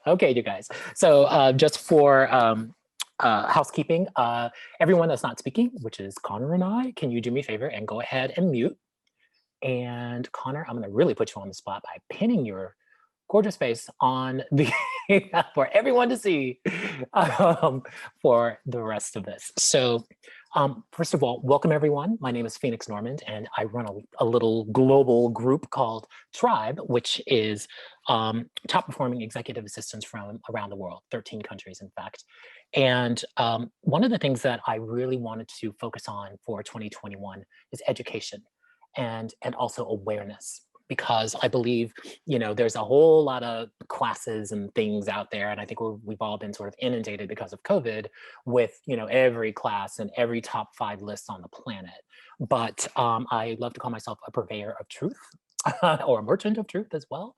Okay, you guys. So just for housekeeping, everyone that's not speaking, which is Connor and I, can you do me a favor and go ahead and mute? And Connor, I'm going to really put you on the spot by pinning your gorgeous face on the for everyone to see um, for the rest of this. So, first of all, welcome everyone. My name is Phoenix Normand, and I run a little global group called Tribe, which is top performing executive assistants from around the world, 13 countries, in fact. And one of the things that I really wanted to focus on for 2021 is education and also awareness, because I believe, there's a whole lot of classes and things out there. And I think we've all been sort of inundated because of COVID with, every class and every top 5 list on the planet. But I love to call myself a purveyor of truth or a merchant of truth as well.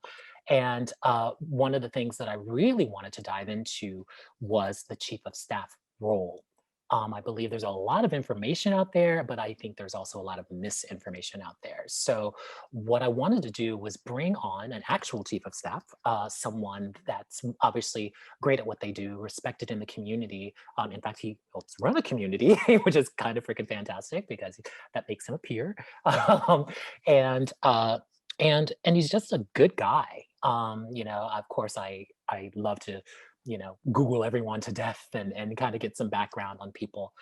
And one of the things that I really wanted to dive into was the chief of staff role. I believe there's a lot of information out there, but I think there's also a lot of misinformation out there. So what I wanted to do was bring on an actual chief of staff, someone that's obviously great at what they do, respected in the community. In fact, he helps run a community, which is kind of freaking fantastic because that makes him a peer. Um, and and he's just a good guy. Of course, I love to Google everyone to death and kind of get some background on people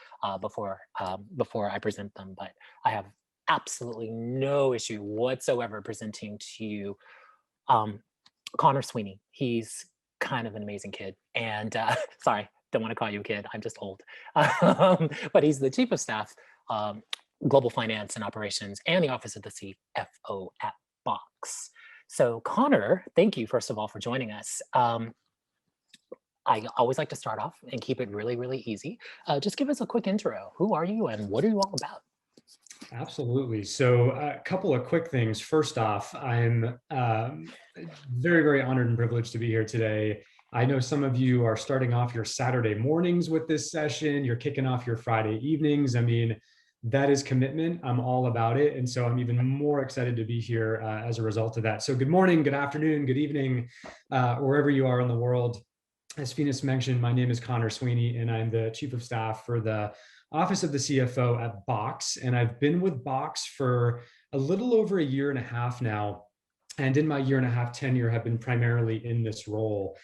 before I present them. But I have absolutely no issue whatsoever presenting to you um, Conor Sweeney. He's kind of an amazing kid, and sorry, don't want to call you a kid. I'm just old. But he's the chief of staff, global finance and operations, and the office of the CFO at Box. So Connor, thank you first of all for joining us. I always like to start off and keep it really, really easy. Just give us a quick intro. Who are you and what are you all about? Absolutely. So a couple of quick things. First off, I'm very, very honored and privileged to be here today. I know some of you are starting off your Saturday mornings with this session. You're kicking off your Friday evenings. I mean, that is commitment. I'm all about it. And so I'm even more excited to be here as a result of that. So good morning, good afternoon, good evening, wherever you are in the world. As Phoenix mentioned, my name is Conor Sweeney, and I'm the Chief of Staff for the Office of the CFO at Box. And I've been with Box for a little over a year and a half now. And in my year and a half tenure, have been primarily in this role.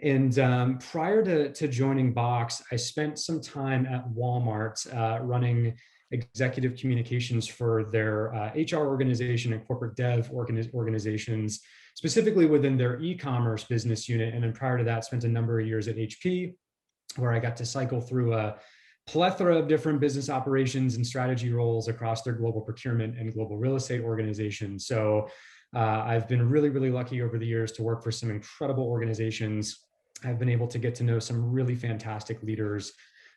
And prior to joining Box, I spent some time at Walmart running executive communications for their HR organization and corporate dev organizations, specifically within their e-commerce business unit. And then prior to that, spent a number of years at HP, where I got to cycle through a plethora of different business operations and strategy roles across their global procurement and global real estate organizations. So I've been really, really lucky over the years to work for some incredible organizations. I've been able to get to know some really fantastic leaders.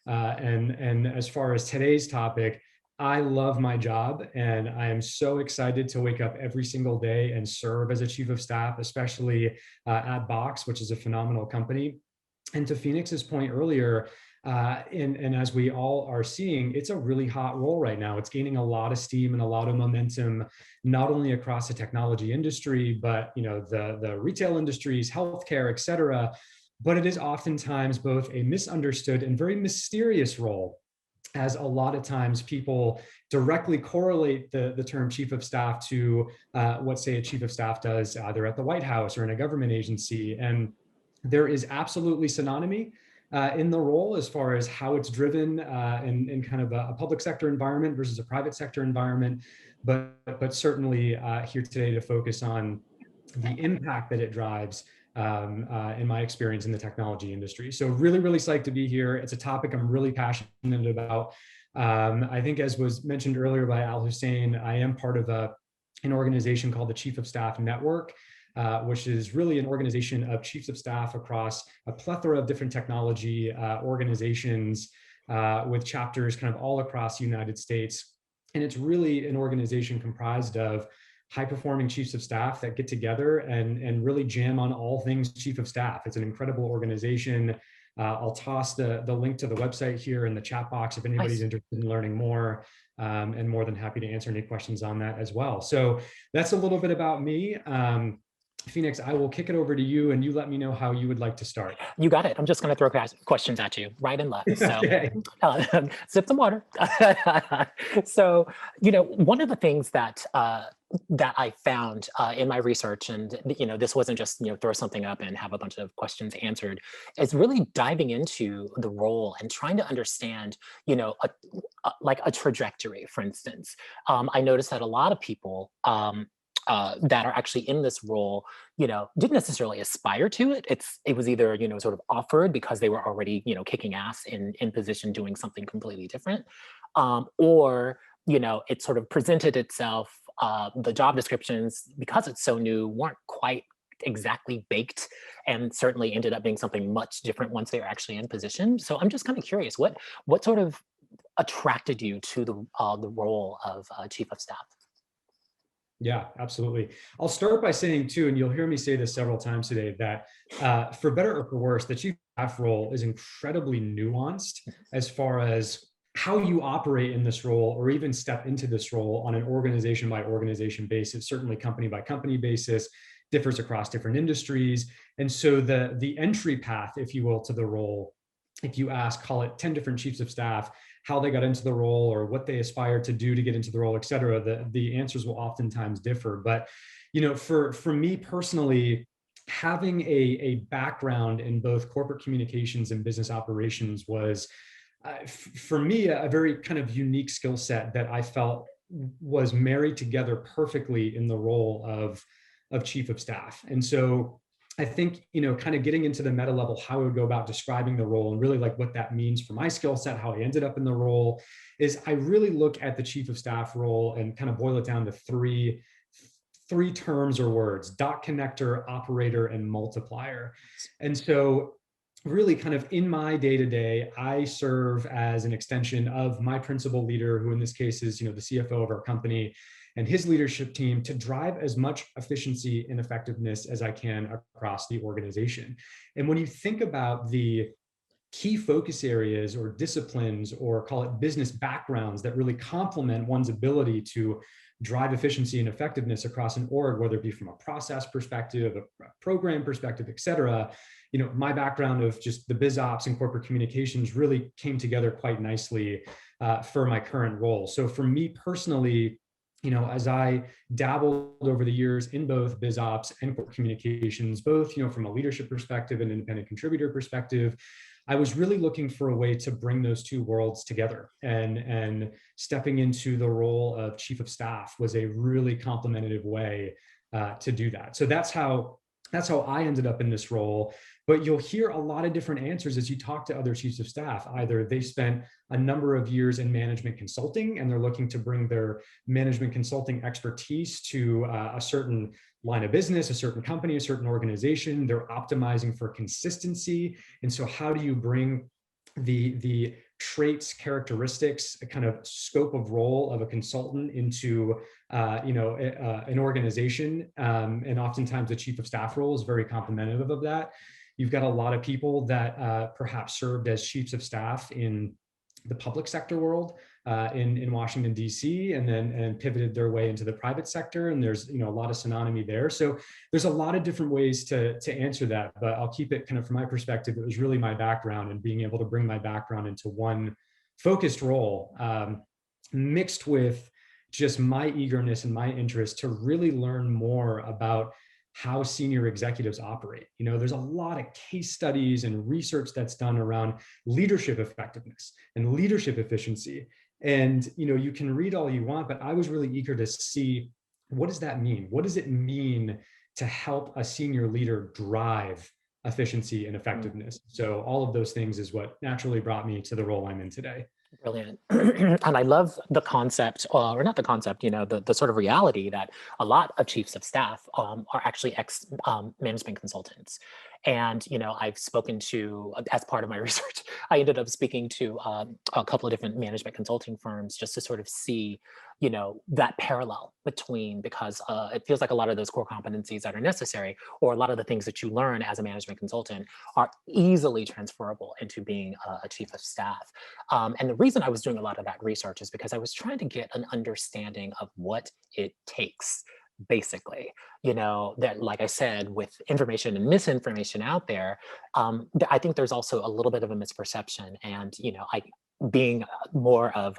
And as far as today's topic, I love my job, and I am so excited to wake up every single day and serve as a chief of staff, especially at Box, which is a phenomenal company. And to Phoenix's point earlier, and as we all are seeing, it's a really hot role right now. It's gaining a lot of steam and a lot of momentum, not only across the technology industry, but the retail industries, healthcare, et cetera. But it is oftentimes both a misunderstood and very mysterious role, as a lot of times people directly correlate the term chief of staff to what, say, a chief of staff does either at the White House or in a government agency. And there is absolutely synonymy in the role as far as how it's driven in kind of a public sector environment versus a private sector environment. But certainly here today to focus on the impact that it drives in my experience in the technology industry. So really, really psyched to be here. It's a topic I'm really passionate about. I think, as was mentioned earlier by Al Hussein, I am part of an organization called the Chief of Staff Network, which is really an organization of chiefs of staff across a plethora of different technology organizations with chapters kind of all across the United States. And it's really an organization comprised of high-performing chiefs of staff that get together and really jam on all things chief of staff. It's an incredible organization. I'll toss the link to the website here in the chat box if anybody's interested in learning more, and more than happy to answer any questions on that as well. So that's a little bit about me. Phoenix, I will kick it over to you and you let me know how you would like to start. You got it. I'm just going to throw questions at you right and left. So Okay. sip some water. So, one of the things that that I found in my research, and this wasn't just throw something up and have a bunch of questions answered, is really diving into the role and trying to understand, like a trajectory. For instance, I noticed that a lot of people. That are actually in this role, didn't necessarily aspire to it. It was either, sort of offered because they were already, kicking ass in position doing something completely different. Or, it sort of presented itself, the job descriptions, because it's so new, weren't quite exactly baked, and certainly ended up being something much different once they were actually in position. So I'm just kind of curious, what sort of attracted you to the role of chief of staff? Yeah, absolutely. I'll start by saying too, and you'll hear me say this several times today, that for better or for worse, the chief of staff role is incredibly nuanced as far as how you operate in this role or even step into this role on an organization by organization basis, certainly company by company basis, differs across different industries. And so the entry path, if you will, to the role, if you ask, call it 10 different chiefs of staff, how they got into the role or what they aspire to do to get into the role, et cetera, the answers will oftentimes differ. But, for me personally, having a background in both corporate communications and business operations was, for me, a very kind of unique skill set that I felt was married together perfectly in the role of chief of staff. And so I think, kind of getting into the meta level, how I would go about describing the role and really like what that means for my skill set, how I ended up in the role, is I really look at the chief of staff role and kind of boil it down to three terms or words: dot connector, operator, and multiplier. And so really kind of in my day-to-day, I serve as an extension of my principal leader, who in this case is, the CFO of our company, and his leadership team, to drive as much efficiency and effectiveness as I can across the organization. And when you think about the key focus areas or disciplines, or call it business backgrounds, that really complement one's ability to drive efficiency and effectiveness across an org, whether it be from a process perspective, a program perspective, et cetera, my background of just the biz ops and corporate communications really came together quite nicely for my current role. So for me personally, as I dabbled over the years in both biz ops and corporate communications, both, from a leadership perspective and independent contributor perspective, I was really looking for a way to bring those two worlds together, and stepping into the role of chief of staff was a really complementative way to do that. So that's how I ended up in this role. But you'll hear a lot of different answers as you talk to other chiefs of staff. Either they spent a number of years in management consulting and they're looking to bring their management consulting expertise to a certain line of business, a certain company, a certain organization. They're optimizing for consistency. And so how do you bring the traits, characteristics, a kind of scope of role of a consultant into an organization, and oftentimes the chief of staff role is very complementary of that. You've got a lot of people that perhaps served as chiefs of staff in the public sector world in Washington, D.C., and pivoted their way into the private sector. And there's a lot of synonymy there. So there's a lot of different ways to answer that, but I'll keep it kind of from my perspective. It was really my background and being able to bring my background into one focused role, mixed with just my eagerness and my interest to really learn more about how senior executives operate. There's a lot of case studies and research that's done around leadership effectiveness and leadership efficiency. And, you can read all you want, but I was really eager to see, what does that mean? What does it mean to help a senior leader drive efficiency and effectiveness? So all of those things is what naturally brought me to the role I'm in today. Brilliant. And I love the concept, or not the concept, the sort of reality that a lot of chiefs of staff are actually ex management consultants. And, I've spoken to, as part of my research, I ended up speaking to a couple of different management consulting firms just to sort of see, that parallel between, because it feels like a lot of those core competencies that are necessary, or a lot of the things that you learn as a management consultant, are easily transferable into being a chief of staff. And the reason I was doing a lot of that research is because I was trying to get an understanding of what it takes basically. That, like I said, with information and misinformation out there, I think there's also a little bit of a misperception. And I being more of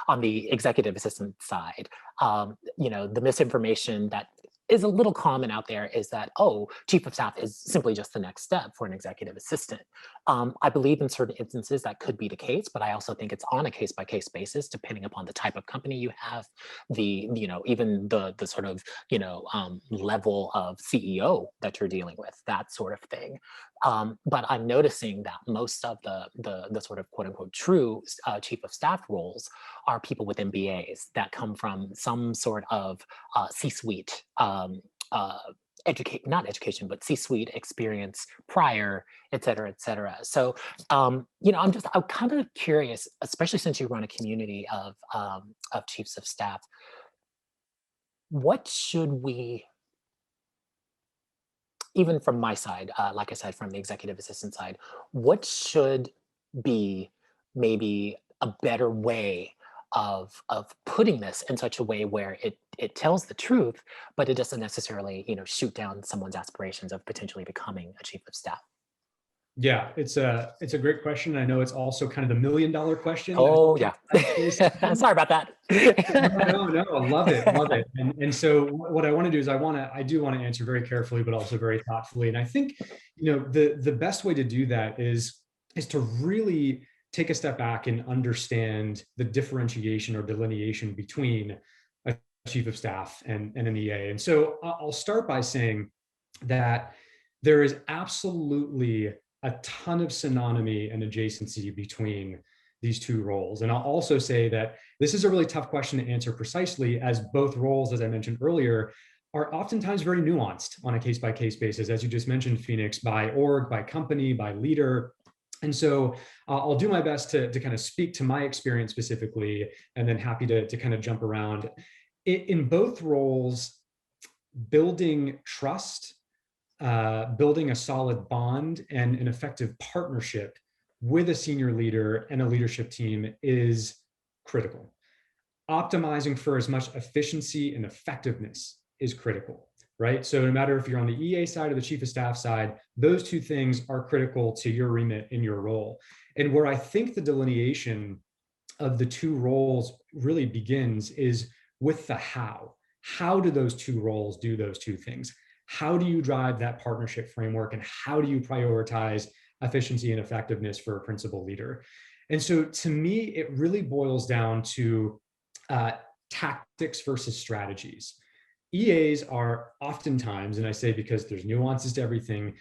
on the executive assistant side, the misinformation that is a little common out there is that, oh, chief of staff is simply just the next step for an executive assistant. I believe in certain instances that could be the case, but I also think it's on a case by case basis, depending upon the type of company you have, even the sort of, level of CEO that you're dealing with, that sort of thing. But I'm noticing that most of the sort of quote unquote true chief of staff roles are people with MBAs that come from some sort of C-suite not education, but C-suite experience prior, et cetera, et cetera. So, I'm kind of curious, especially since you run a community of chiefs of staff, what should we, even from my side, like I said, from the executive assistant side, what should be maybe a better way of putting this in such a way where it tells the truth, but it doesn't necessarily, shoot down someone's aspirations of potentially becoming a chief of staff? Yeah, it's a great question. I know it's also kind of the $1 million question. Oh yeah. Sorry about that. No, I love it, love it. And so what I want to do is I do want to answer very carefully, but also very thoughtfully. And I think, the best way to do that is to really take a step back and understand the differentiation or delineation between a chief of staff and an EA. And so I'll start by saying that there is absolutely a ton of synonymy and adjacency between these two roles. And I'll also say that this is a really tough question to answer precisely, as both roles, as I mentioned earlier, are oftentimes very nuanced on a case by case basis, as you just mentioned, Phoenix, by org, by company, by leader. And so I'll do my best to kind of speak to my experience specifically, and then happy to kind of jump around. In both roles, building trust, building a solid bond and an effective partnership with a senior leader and a leadership team is critical. Optimizing for as much efficiency and effectiveness is critical, right? So no matter if you're on the EA side or the chief of staff side, those two things are critical to your remit in your role. And where I think the delineation of the two roles really begins is with the how. How do those two roles do those two things? How do you drive that partnership framework, and how do you prioritize efficiency and effectiveness for a principal leader? And so to me, it really boils down to tactics versus strategies. EAs are oftentimes, and I say because there's nuances to everything,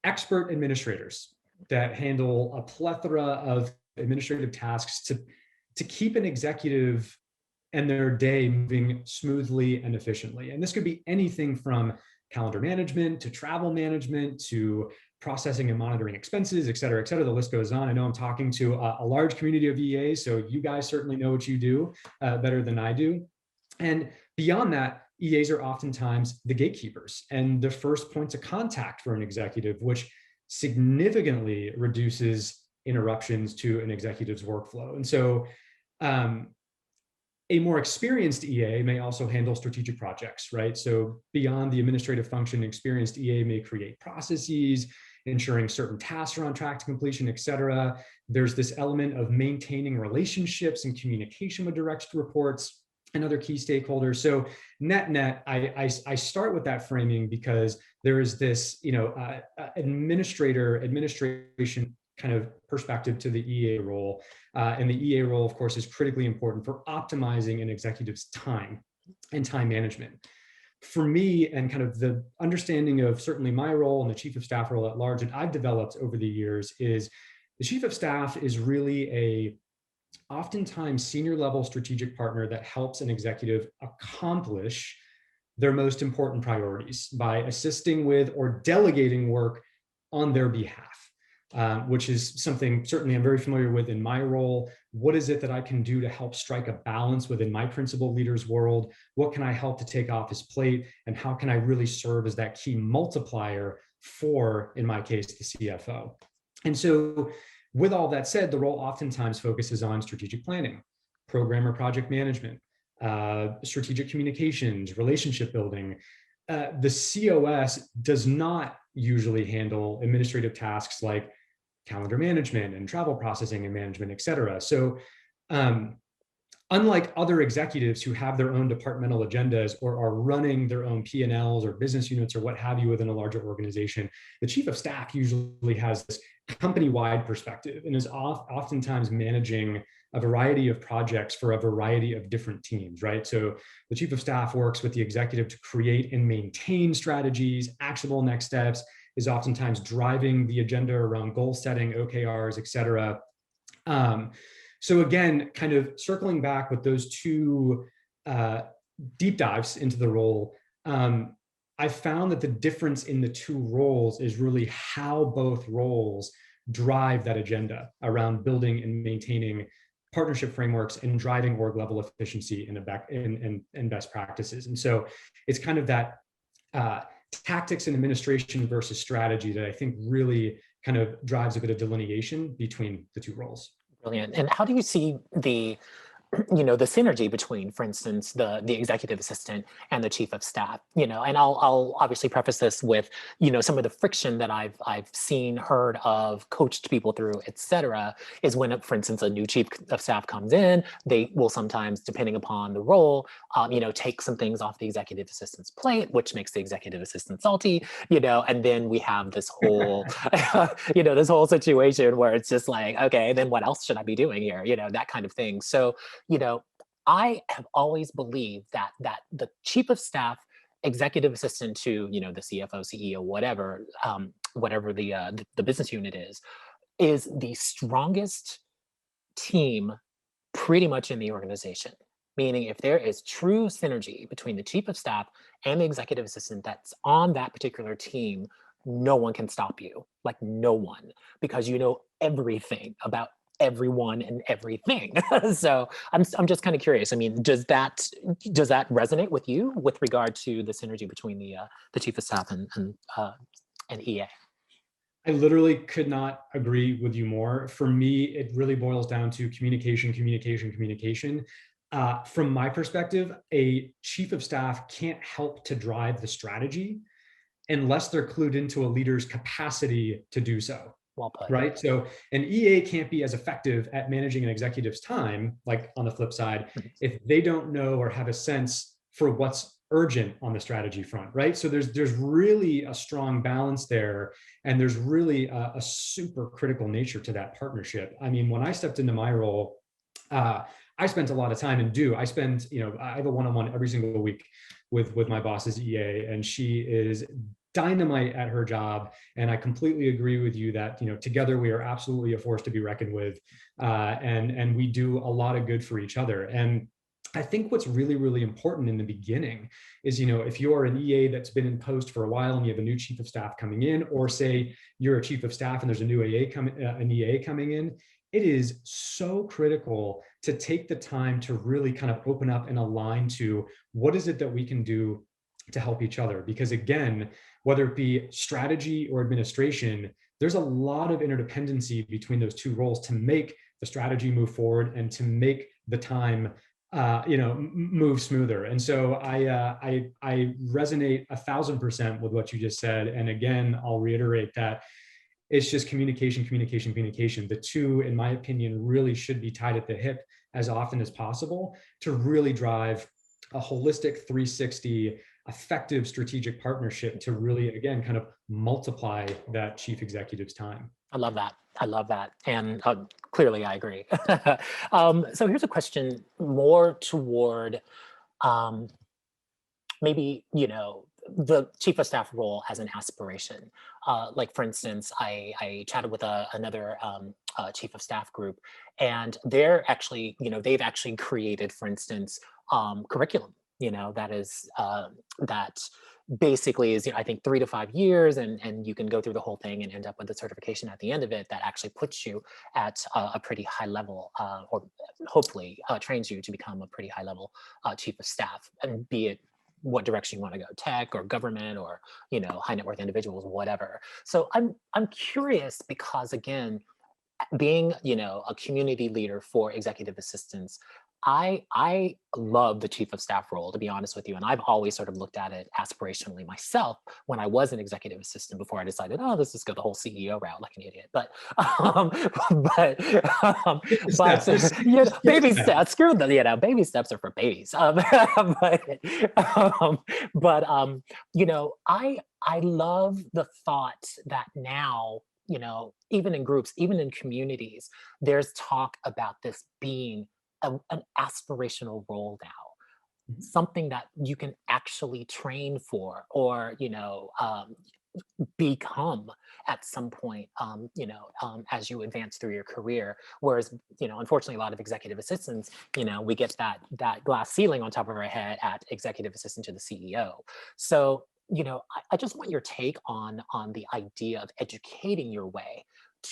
expert administrators that handle a plethora of administrative tasks to keep an executive and their day moving smoothly and efficiently. And this could be anything from calendar management to travel management to processing and monitoring expenses, et cetera, et cetera. The list goes on. I know I'm talking to a large community of EAs, so you guys certainly know what you do better than I do. And beyond that, EAs are oftentimes the gatekeepers and the first points of contact for an executive, which significantly reduces interruptions to an executive's workflow. And so a more experienced EA may also handle strategic projects, right? So beyond the administrative function, experienced EA may create processes, ensuring certain tasks are on track to completion, et cetera. There's this element of maintaining relationships and communication with direct reports and other key stakeholders. So net, I start with that framing because there is this, administration kind of perspective to the EA role. And the EA role, of course, is critically important for optimizing an executive's time and time management. For me, and kind of the understanding of certainly my role and the chief of staff role at large that I've developed over the years is the chief of staff is really a oftentimes senior level strategic partner that helps an executive accomplish their most important priorities by assisting with or delegating work on their behalf. Which is something certainly I'm very familiar with in my role. What is it that I can do to help strike a balance within my principal leader's world? What can I help to take off his plate? And how can I really serve as that key multiplier for, in my case, the CFO? And so with all that said, the role oftentimes focuses on strategic planning, program or project management, strategic communications, relationship building. The COS does not usually handle administrative tasks like calendar management and travel processing and management, et cetera. So um, unlike other executives who have their own departmental agendas or are running their own P&Ls or business units or what have you within a larger organization, the chief of staff usually has this company-wide perspective and is oftentimes managing a variety of projects for a variety of different teams, right? So the chief of staff works with the executive to create and maintain strategies, actionable next steps, is oftentimes driving the agenda around goal setting, OKRs, et cetera. So again, kind of circling back with those two deep dives into the role, I found that the difference in the two roles is really how both roles drive that agenda around building and maintaining partnership frameworks and driving org level efficiency and best practices. And so it's kind of that tactics and administration versus strategy that I think really kind of drives a bit of delineation between the two roles. Brilliant. And how do you see the the synergy between, for instance, the executive assistant and the chief of staff, and I'll obviously preface this with, some of the friction that I've seen, heard of, coached people through, et cetera, is when, for instance, a new chief of staff comes in, they will sometimes, depending upon the role, take some things off the executive assistant's plate, which makes the executive assistant salty, and then we have this whole, this whole situation where it's just like, okay, then what else should I be doing here? That kind of thing. So, I have always believed that the chief of staff, executive assistant to the CFO, CEO, whatever, whatever the business unit is the strongest team pretty much in the organization. Meaning, if there is true synergy between the chief of staff and the executive assistant that's on that particular team, no one can stop you. Like no one, because you know everything about everyone and everything. So I'm just kind of curious. I mean, does that resonate with you with regard to the synergy between the chief of staff and EA? I literally could not agree with you more. For me, it really boils down to communication, communication, communication. From my perspective, a chief of staff can't help to drive the strategy unless they're clued into a leader's capacity to do so. Well put. Right. So an EA can't be as effective at managing an executive's time, like on the flip side, if they don't know or have a sense for what's urgent on the strategy front. Right. So there's really a strong balance there. And there's really a super critical nature to that partnership. I mean, when I stepped into my role, I spent a lot of time I spend, I have a one-on-one every single week with my boss's EA, and she is dynamite at her job. And I completely agree with you that, together we are absolutely a force to be reckoned with. And we do a lot of good for each other. And I think what's really, really important in the beginning is, if you're an EA that's been in post for a while and you have a new chief of staff coming in, or say you're a chief of staff and there's a new an EA coming in, it is so critical to take the time to really kind of open up and align to what is it that we can do to help each other. Because again, whether it be strategy or administration, there's a lot of interdependency between those two roles to make the strategy move forward and to make the time move smoother. And so I resonate 1,000% with what you just said. And again, I'll reiterate that it's just communication, communication, communication. The two, in my opinion, really should be tied at the hip as often as possible to really drive a holistic 360 effective strategic partnership to really, again, kind of multiply that chief executive's time. I love that. I love that. And clearly I agree. So here's a question more toward maybe, the chief of staff role as an aspiration. Like for instance, I chatted with another chief of staff group, and they're actually, they've actually created, for instance, curriculum, that is that basically is, I think 3 to 5 years, and you can go through the whole thing and end up with a certification at the end of it that actually puts you at a pretty high level, or hopefully trains you to become a pretty high level chief of staff, and be it what direction you want to go, tech or government or high net worth individuals, whatever. So I'm curious because again, being a community leader for executive assistants, I love the chief of staff role, to be honest with you. And I've always sort of looked at it aspirationally myself when I was an executive assistant before I decided, oh, let's just go the whole CEO route like an idiot. Um, but, um, but you know, baby steps, screw the, you know, baby steps are for babies. But, you know, I love the thought that now, you know, even in groups, even in communities, there's talk about this being an aspirational role now, something that you can actually train for, or you know, become at some point, you know, as you advance through your career. Whereas, you know, unfortunately, a lot of executive assistants, you know, we get that glass ceiling on top of our head at executive assistant to the CEO. So, you know, I just want your take on the idea of educating your way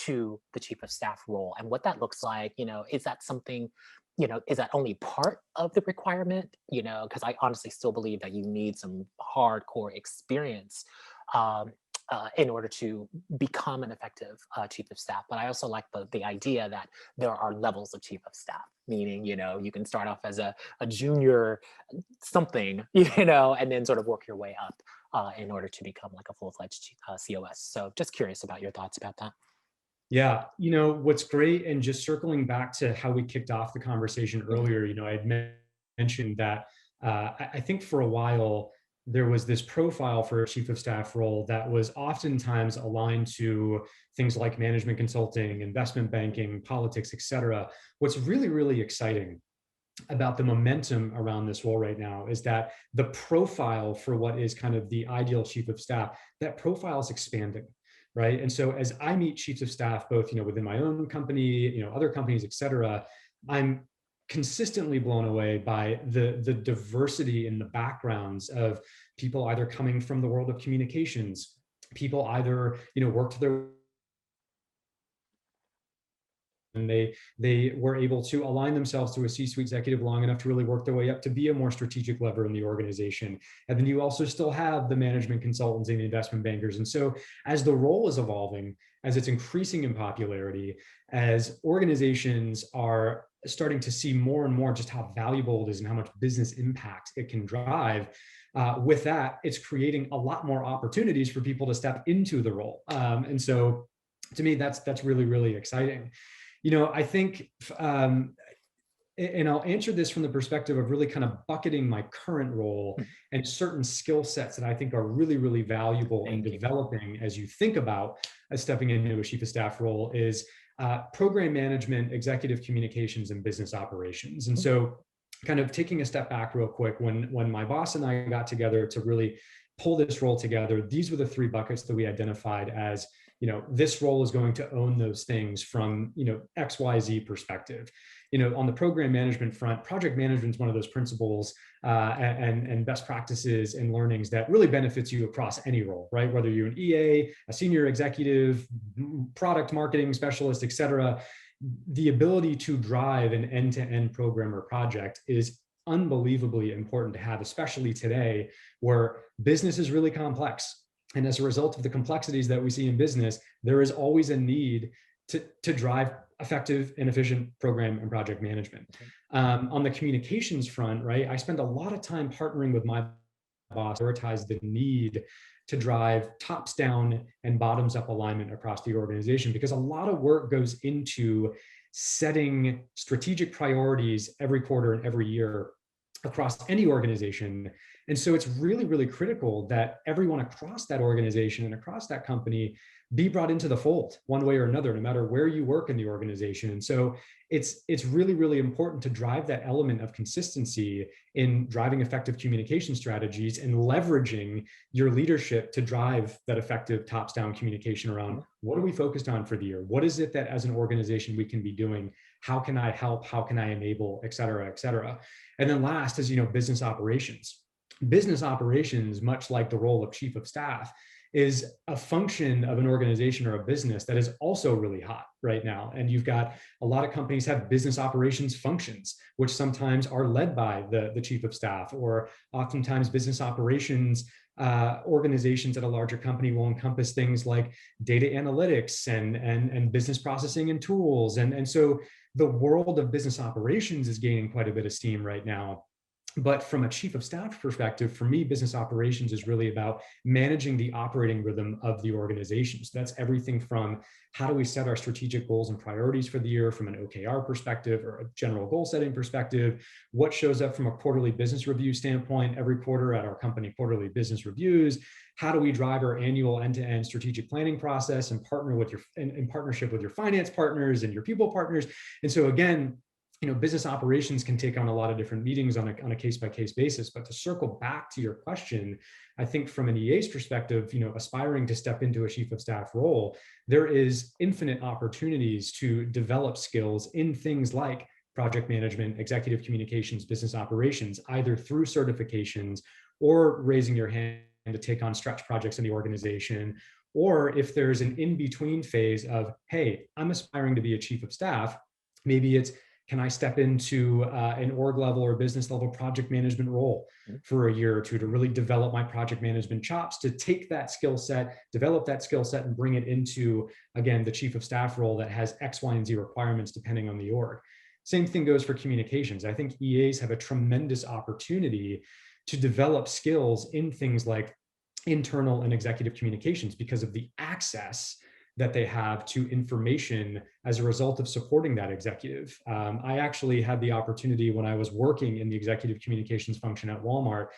to the chief of staff role and what that looks like. You know, is that something, you know, is that only part of the requirement? You know, because I honestly still believe that you need some hardcore experience um, in order to become an effective chief of staff. But I also like the idea that there are levels of chief of staff, meaning, you know, you can start off as a junior something, you know, and then sort of work your way up in order to become like a full-fledged COS. So just curious about your thoughts about that. Yeah, you know, what's great, and just circling back to how we kicked off the conversation Mhm. earlier, you know, I had mentioned that I think for a while there was this profile for a chief of staff role that was oftentimes aligned to things like management consulting, investment banking, politics, et cetera. What's really, really exciting about the momentum around this role right now is that the profile for what is kind of the ideal chief of staff, that profile is expanding, right? And so as I meet chiefs of staff, both, you know, within my own company, you know, other companies, et cetera, I'm consistently blown away by the diversity in the backgrounds of people either coming from the world of communications, people either, you know, worked their and they were able to align themselves to a C-suite executive long enough to really work their way up to be a more strategic lever in the organization. And then you also still have the management consultants and the investment bankers. And so as the role is evolving, as it's increasing in popularity, as organizations are starting to see more and more just how valuable it is and how much business impact it can drive, with that, it's creating a lot more opportunities for people to step into the role. And so to me, that's really, really exciting. You know, I think, and I'll answer this from the perspective of really kind of bucketing my current role Mhm. and certain skill sets that I think are really, really valuable in Thank you. developing as you think about stepping into a chief of staff role is program management, executive communications, and business operations. And Mhm. so kind of taking a step back real quick, when my boss and I got together to really pull this role together, these were the three buckets that we identified as, you know, this role is going to own those things from, you know, XYZ perspective. You know, on the program management front, project management is one of those principles and best practices and learnings that really benefits you across any role, right? Whether you're an EA, a senior executive, product marketing specialist, et cetera, the ability to drive an end-to-end program or project is unbelievably important to have, especially today where business is really complex. And as a result of the complexities that we see in business, there is always a need to drive effective and efficient program and project management. On the communications front, right, I spend a lot of time partnering with my boss to prioritize the need to drive tops down and bottoms up alignment across the organization, because a lot of work goes into setting strategic priorities every quarter and every year across any organization. And so it's really, really critical that everyone across that organization and across that company be brought into the fold one way or another, no matter where you work in the organization. And so it's really, really important to drive that element of consistency in driving effective communication strategies and leveraging your leadership to drive that effective tops-down communication around what are we focused on for the year? What is it that as an organization we can be doing? How can I help? How can I enable, et cetera, et cetera? And then last is, you know, business operations. Business operations, much like the role of chief of staff, is a function of an organization or a business that is also really hot right now. And you've got a lot of companies have business operations functions, which sometimes are led by the chief of staff, or oftentimes business operations organizations at a larger company will encompass things like data analytics and business processing and tools. And so the world of business operations is gaining quite a bit of steam right now. But from a chief of staff perspective, for me, business operations is really about managing the operating rhythm of the organization. So that's everything from how do we set our strategic goals and priorities for the year from an OKR perspective or a general goal setting perspective, what shows up from a quarterly business review standpoint every quarter at our company quarterly business reviews, how do we drive our annual end-to-end strategic planning process and partner with in partnership with your finance partners and your people partners. And so again, business operations can take on a lot of different meetings on a case-by-case basis. But to circle back to your question, I think from an EA's perspective, aspiring to step into a chief of staff role, there is infinite opportunities to develop skills in things like project management, executive communications, business operations, either through certifications or raising your hand to take on stretch projects in the organization. Or if there's an in-between phase of, hey, I'm aspiring to be a chief of staff, maybe it's, can I step into an org level or business level project management role for a year or two to really develop my project management chops, to take that skill set, develop that skill set and bring it into, again, the chief of staff role that has X, Y, and Z requirements depending on the org. Same thing goes for communications. I think EAs have a tremendous opportunity to develop skills in things like internal and executive communications because of the access that they have to information as a result of supporting that executive. I actually had the opportunity when I was working in the executive communications function at Walmart.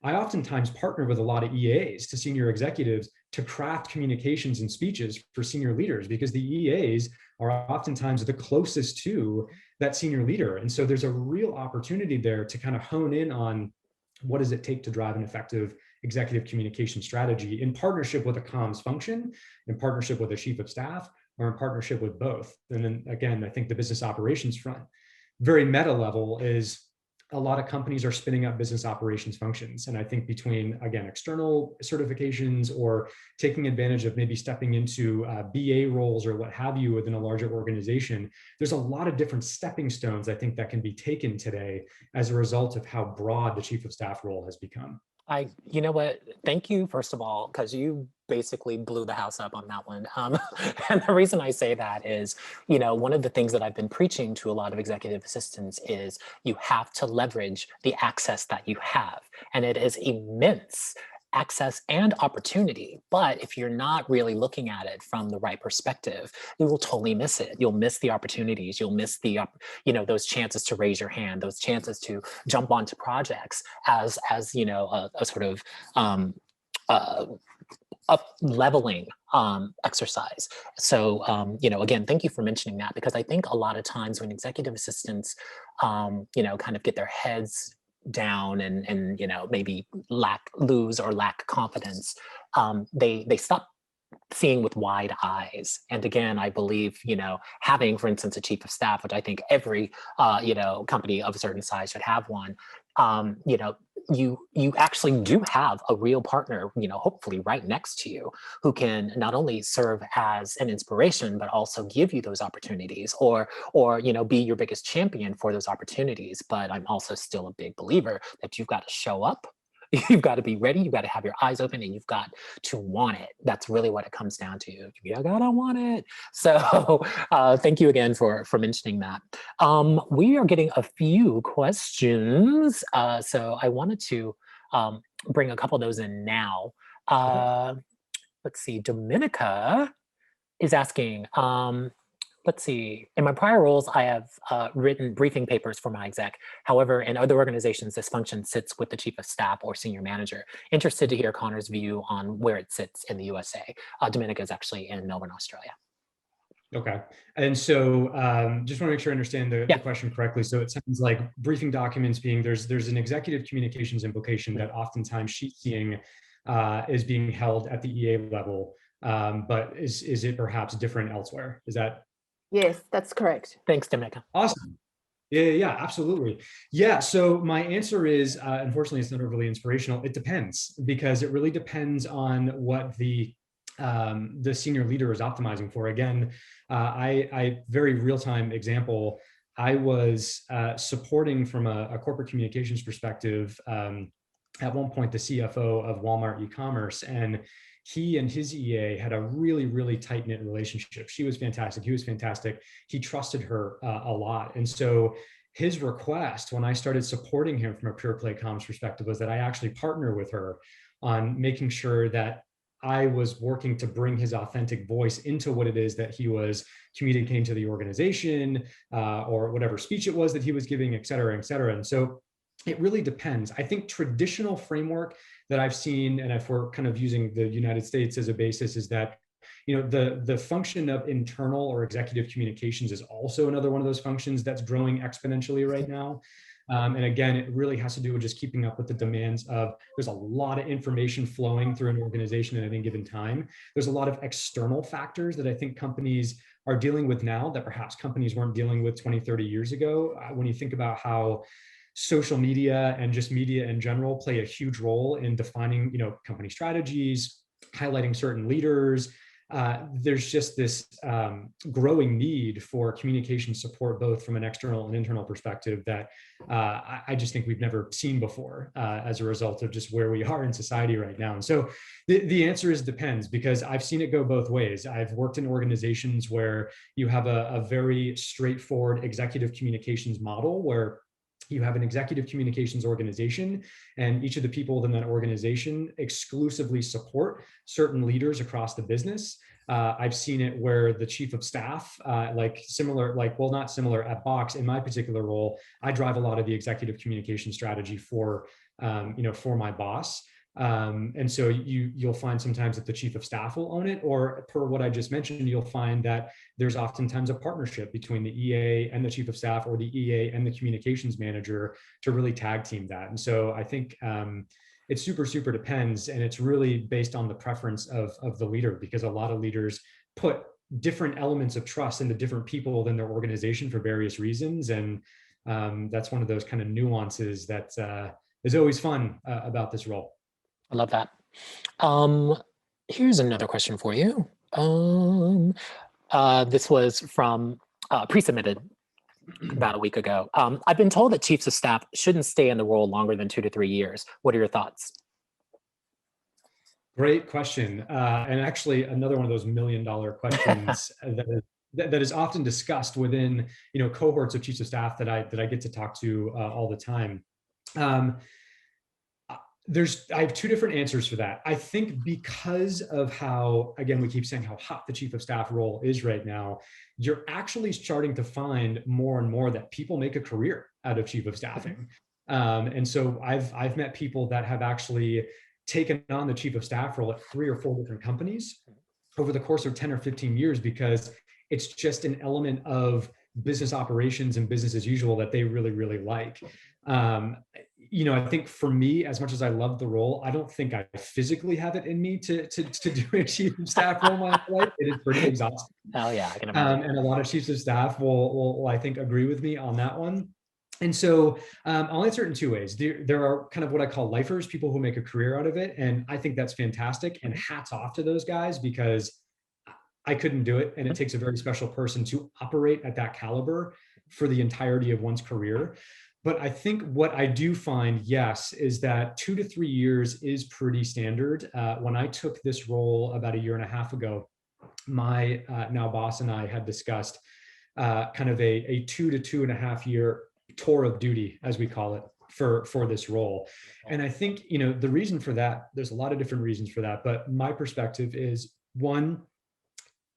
I oftentimes partner with a lot of EAs to senior executives to craft communications and speeches for senior leaders because the EAs are oftentimes the closest to that senior leader. And so there's a real opportunity there to kind of hone in on what does it take to drive an effective executive communication strategy in partnership with a comms function, in partnership with a chief of staff, or in partnership with both. And then again, I think the business operations front, very meta level, is a lot of companies are spinning up business operations functions. And I think between, again, external certifications or taking advantage of maybe stepping into BA roles or what have you within a larger organization, there's a lot of different stepping stones, I think, that can be taken today as a result of how broad the chief of staff role has become. You know what? Thank you, first of all, because you basically blew the house up on that one. And the reason I say that is, one of the things that I've been preaching to a lot of executive assistants is you have to leverage the access that you have. And it is immense access and opportunity. But if you're not really looking at it from the right perspective, you will totally miss it. You'll miss the opportunities. You'll miss the, those chances to raise your hand, those chances to jump onto projects as a sort of up leveling exercise. So, again, thank you for mentioning that, because I think a lot of times when executive assistants, kind of get their heads down and maybe lose or lack confidence, they stop seeing with wide eyes. And again, I believe, having, for instance, a chief of staff, which I think every, company of a certain size should have one, you actually do have a real partner, hopefully right next to you, who can not only serve as an inspiration, but also give you those opportunities or, be your biggest champion for those opportunities. But I'm also still a big believer that you've got to show up. You've got to be ready. You've got to have your eyes open, and you've got to want it. That's really what it comes down to. You gotta want it. So thank you again for mentioning that. We are getting a few questions. So I wanted to bring a couple of those in now. Let's see. Dominica is asking, let's see. In my prior roles, I have written briefing papers for my exec. However, in other organizations, this function sits with the chief of staff or senior manager. Interested to hear Conor's view on where it sits in the USA. Dominica is actually in Melbourne, Australia. Okay. And so just want to make sure I understand the question correctly. So it sounds like briefing documents being, there's an executive communications implication that oftentimes sheet seeing is being held at the EA level, but is it perhaps different elsewhere? Is that? Yes, that's correct. Thanks, Dominica. Awesome. Yeah, absolutely. Yeah, so my answer is, unfortunately, it's not overly inspirational. It depends, because it really depends on what the senior leader is optimizing for. Again, I very real-time example, I was supporting from a corporate communications perspective, at one point the CFO of Walmart e-commerce, and he and his EA had a really, really tight-knit relationship. She was fantastic. He was fantastic. He trusted her a lot. And so his request when I started supporting him from a pure play comms perspective was that I actually partner with her on making sure that I was working to bring his authentic voice into what it is that he was communicating to the organization, or whatever speech it was that he was giving, et cetera, et cetera. And so it really depends. I think traditional framework that I've seen, and if we're kind of using the United States as a basis, is that the function of internal or executive communications is also another one of those functions that's growing exponentially right now. And again, it really has to do with just keeping up with the demands of, there's a lot of information flowing through an organization at any given time. There's a lot of external factors that I think companies are dealing with now that perhaps companies weren't dealing with 20, 30 years ago. When you think about how social media and just media in general play a huge role in defining, company strategies, highlighting certain leaders. There's just this growing need for communication support, both from an external and internal perspective, that I just think we've never seen before as a result of just where we are in society right now. And so the answer is depends, because I've seen it go both ways. I've worked in organizations where you have a very straightforward executive communications model where you have an executive communications organization, and each of the people within that organization exclusively support certain leaders across the business. I've seen it where the chief of staff, not similar at Box, in my particular role, I drive a lot of the executive communication strategy for my boss. And so you'll find sometimes that the chief of staff will own it, or per what I just mentioned, you'll find that there's oftentimes a partnership between the EA and the chief of staff, or the EA and the communications manager, to really tag team that. And so I think it super depends, and it's really based on the preference of the leader, because a lot of leaders put different elements of trust into different people within their organization for various reasons. And that's one of those kind of nuances that is always fun about this role. I love that. Here's another question for you. This was from pre-submitted about a week ago. I've been told that chiefs of staff shouldn't stay in the role longer than 2 to 3 years. What are your thoughts? Great question. And actually another one of those $1 million questions that is often discussed within, cohorts of chiefs of staff that I get to talk to all the time. I have two different answers for that. I think because of how, again, we keep saying how hot the chief of staff role is right now, you're actually starting to find more and more that people make a career out of chief of staffing. And so I've met people that have actually taken on the chief of staff role at 3 or 4 different companies over the course of 10 or 15 years, because it's just an element of business operations and business as usual that they really, really like. I think for me, as much as I love the role, I don't think I physically have it in me to do a chief of staff role in my life. It is pretty exhausting. Oh yeah, I can imagine. And a lot of chiefs of staff will I think agree with me on that one. And so I'll answer it in 2 ways. There are kind of what I call lifers, people who make a career out of it. And I think that's fantastic. And hats off to those guys, because I couldn't do it. And it takes a very special person to operate at that caliber for the entirety of one's career. But I think what I do find, yes, is that 2 to 3 years is pretty standard. When I took this role about 1.5 years ago, my now boss and I had discussed kind of a 2 to 2.5 year tour of duty, as we call it, for this role. And I think, the reason for that, there's a lot of different reasons for that, but my perspective is, one,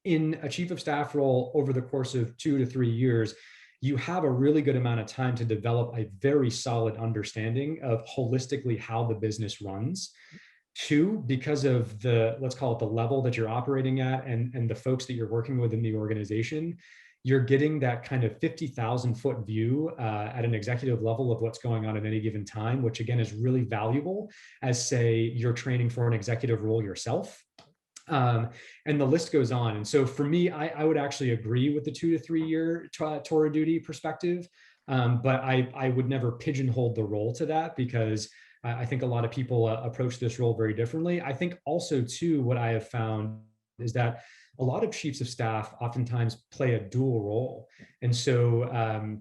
in a chief of staff role over the course of 2 to 3 years, you have a really good amount of time to develop a very solid understanding of holistically how the business runs. 2, because of let's call it the level that you're operating at and the folks that you're working with in the organization, you're getting that kind of 50,000 foot view at an executive level of what's going on at any given time, which again is really valuable as, say, you're training for an executive role yourself. And the list goes on. And so for me, I would actually agree with the 2 to 3 year tour of duty perspective. But I would never pigeonhole the role to that, because I think a lot of people approach this role very differently. I think also too, what I have found is that a lot of chiefs of staff oftentimes play a dual role. And so,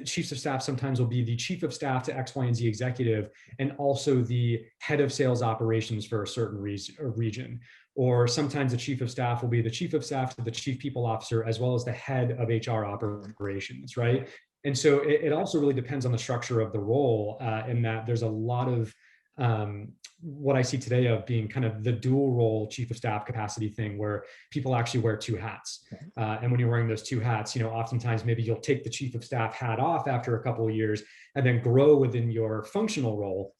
chiefs of staff sometimes will be the chief of staff to X, Y, and Z executive, and also the head of sales operations for a certain region. Or sometimes the chief of staff will be the chief of staff to the chief people officer, as well as the head of HR operations, right? And so it also really depends on the structure of the role, in that there's a lot of what I see today of being kind of the dual role chief of staff capacity thing, where people actually wear two hats. And when you're wearing those two hats, oftentimes maybe you'll take the chief of staff hat off after a couple of years and then grow within your functional role.